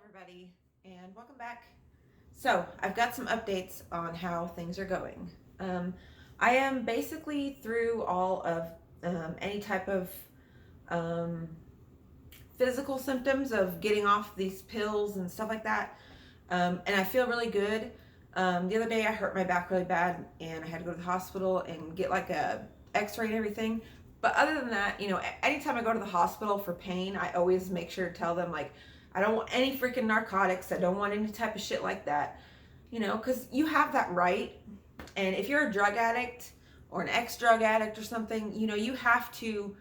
everybody, and welcome back. So, I've got some updates on how things are going. I am basically through all of any type of um, physical symptoms of getting off these pills and stuff like that, and I feel really good. The other day, I hurt my back really bad, and I had to go to the hospital and get like a X-ray and everything. But other than that, anytime I go to the hospital for pain, I always make sure to tell them, like, I don't want any freaking narcotics. I don't want any type of shit like that. Because you have that right. And if you're a drug addict or an ex-drug addict or something, you have to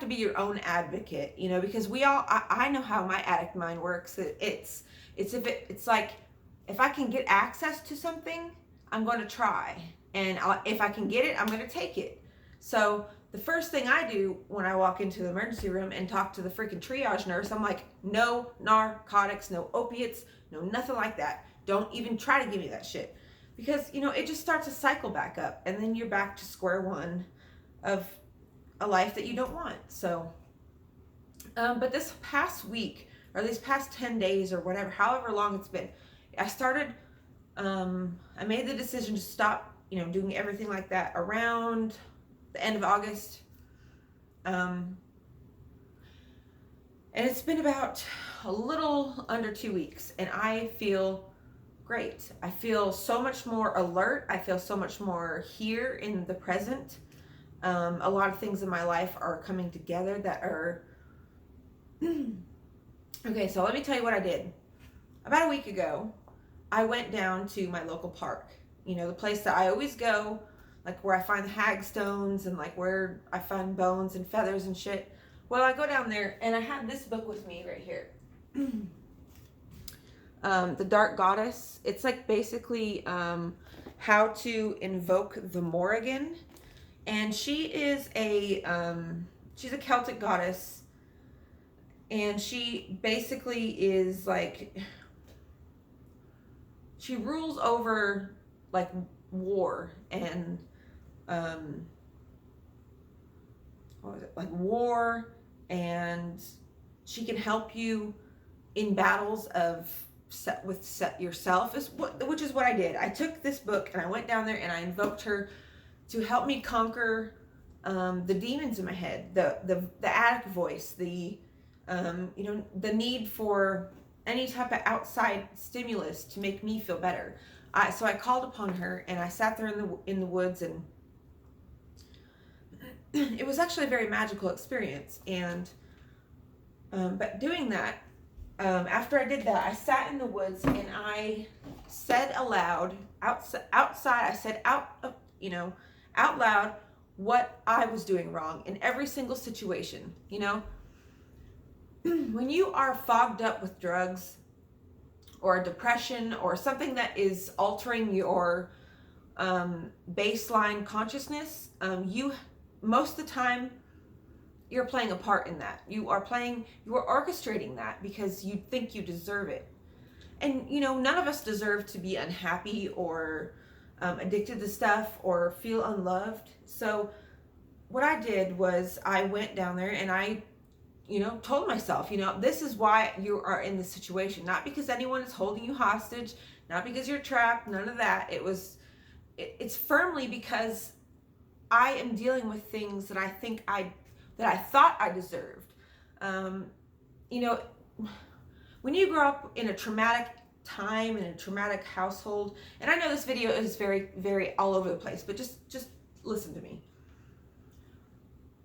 be your own advocate, because I know how my addict mind works. It's like, if I can get access to something, I'm going to try. And if I can get it, I'm going to take it. So the first thing I do when I walk into the emergency room and talk to the freaking triage nurse, I'm like, no narcotics, no opiates, no nothing like that. Don't even try to give me that shit. Because, it just starts to cycle back up. And then you're back to square one of a life that you don't want. So, but this past week, or these past 10 days or whatever, however long it's been, I made the decision to stop, doing everything like that around the end of August. And it's been about a little under 2 weeks, and I feel great. I feel so much more alert. I feel so much more here in the present. A lot of things in my life are coming together that are okay. So let me tell you what I did. About a week ago, I went down to my local park, the place that I always go, like where I find the hagstones and like where I find bones and feathers and shit. Well, I go down there and I had this book with me right here. The Dark Goddess. It's like basically how to invoke the Morrigan. And she is she's a Celtic goddess. And she basically is like, she rules over like war and what was it, like war, and she can help you in battles with yourself, which is what I did. I took this book and I went down there and I invoked her to help me conquer the demons in my head, the attic voice, the need for any type of outside stimulus to make me feel better. So I called upon her and I sat there in the woods, and it was actually a very magical experience. And but doing that, after I did that, I sat in the woods and I said aloud, outside, I said out loud what I was doing wrong in every single situation. When you are fogged up with drugs or depression or something that is altering your baseline consciousness, you most of the time you're playing a part in that. You are orchestrating that because you think you deserve it. And none of us deserve to be unhappy or addicted to stuff or feel unloved. So what I did was I went down there and I told myself, this is why you are in this situation. Not because anyone is holding you hostage, not because you're trapped, none of that. It's firmly because I am dealing with things that I thought I deserved. When you grow up in a traumatic time, in a traumatic household, and I know this video is very, very all over the place, but just listen to me.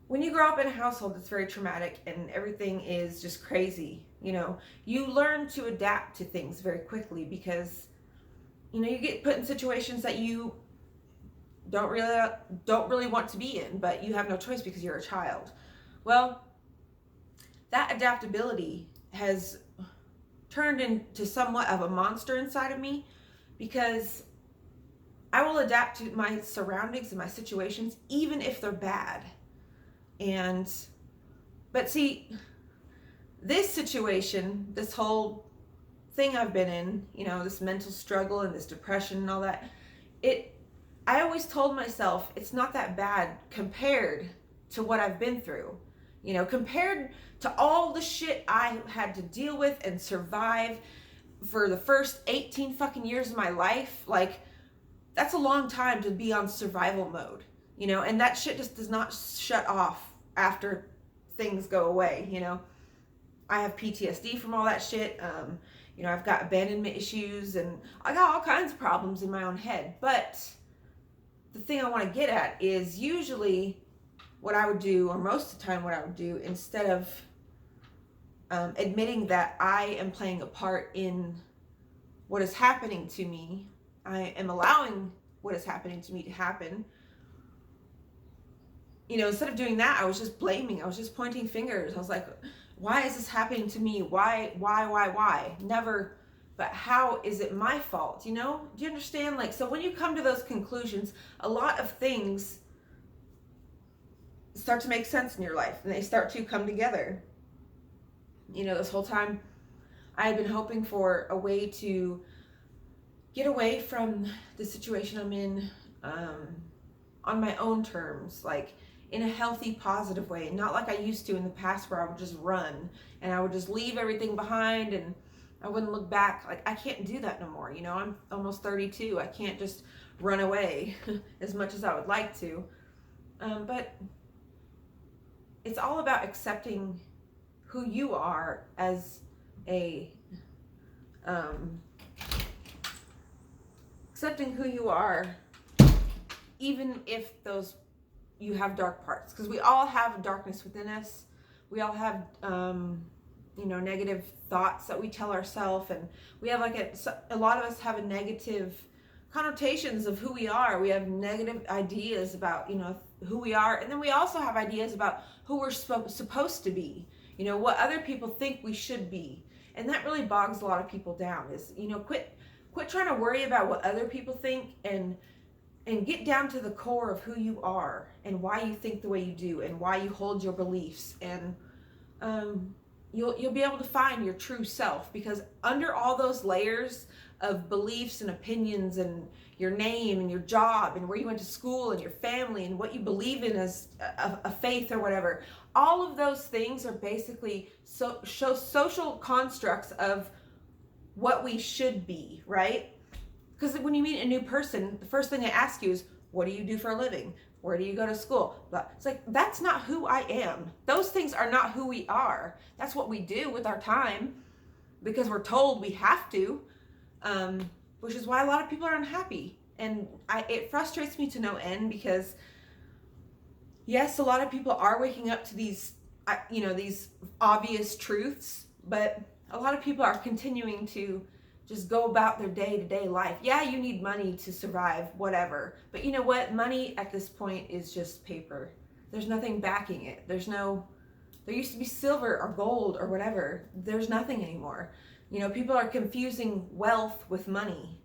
When you grow up in a household that's very traumatic and everything is just crazy, you learn to adapt to things very quickly because, you get put in situations that you don't really want to be in, but you have no choice because you're a child. Well, that adaptability has turned into somewhat of a monster inside of me because I will adapt to my surroundings and my situations even if they're bad. But see, this situation, this whole thing I've been in, this mental struggle and this depression and all that, I always told myself it's not that bad compared to what I've been through. Compared to all the shit I had to deal with and survive for the first 18 fucking years of my life, like, that's a long time to be on survival mode, you know, and that shit just does not shut off after things go away, you know. I have PTSD from all that shit. You know, I've got abandonment issues and I got all kinds of problems in my own head. But the thing I want to get at is usually what I would do, or most of the time what I would do, instead of admitting that I am playing a part in what is happening to me, I am allowing what is happening to me to happen. You know, instead of doing that, I was just blaming. I was just pointing fingers. I was like, why is this happening to me? Why? Never, but how is it my fault? You know, do you understand? Like, so when you come to those conclusions, a lot of things start to make sense in your life and they start to come together. You know, this whole time I had been hoping for a way to get away from the situation I'm in on my own terms, like in a healthy, positive way, not like I used to in the past where I would just run and I would just leave everything behind and I wouldn't look back. Like, I can't do that no more. You know, I'm almost 32. I can't just run away as much as I would like to. But it's all about accepting who you are as a accepting who you are, even if you have dark parts, because we all have darkness within us. We all have you know, negative thoughts that we tell ourselves, and we have like a lot of us have a negative connotations of who we are. We have negative ideas about, you know, who we are, and then we also have ideas about who we're supposed to be, you know, what other people think we should be. And that really bogs a lot of people down. Is, you know, quit trying to worry about what other people think and get down to the core of who you are and why you think the way you do and why you hold your beliefs. And you'll be able to find your true self, because under all those layers of beliefs and opinions and your name and your job and where you went to school and your family and what you believe in as a faith or whatever, all of those things are basically social constructs of what we should be, right? Because when you meet a new person, the first thing they ask you is, what do you do for a living? Where do you go to school? But it's like, that's not who I am. Those things are not who we are. That's what we do with our time because we're told we have to, which is why a lot of people are unhappy. And it frustrates me to no end, because yes, a lot of people are waking up to these, you know, these obvious truths, but a lot of people are continuing to just go about their day-to-day life. Yeah, you need money to survive, whatever. But you know what? Money at this point is just paper. There's nothing backing it. There used to be silver or gold or whatever. There's nothing anymore. You know, people are confusing wealth with money,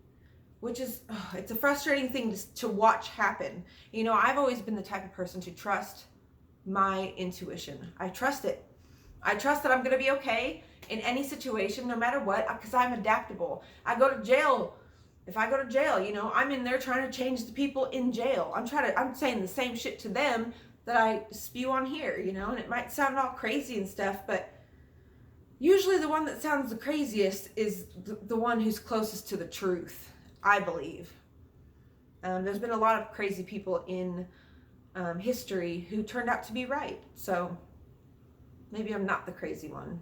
which is, it's a frustrating thing to watch happen. You know, I've always been the type of person to trust my intuition. I trust it. I trust that I'm going to be okay in any situation, no matter what, because I'm adaptable. I go to jail. If I go to jail, you know, I'm in there trying to change the people in jail. I'm saying the same shit to them that I spew on here, you know, and it might sound all crazy and stuff, but usually the one that sounds the craziest is the one who's closest to the truth, I believe. There's been a lot of crazy people in history who turned out to be right. So maybe I'm not the crazy one.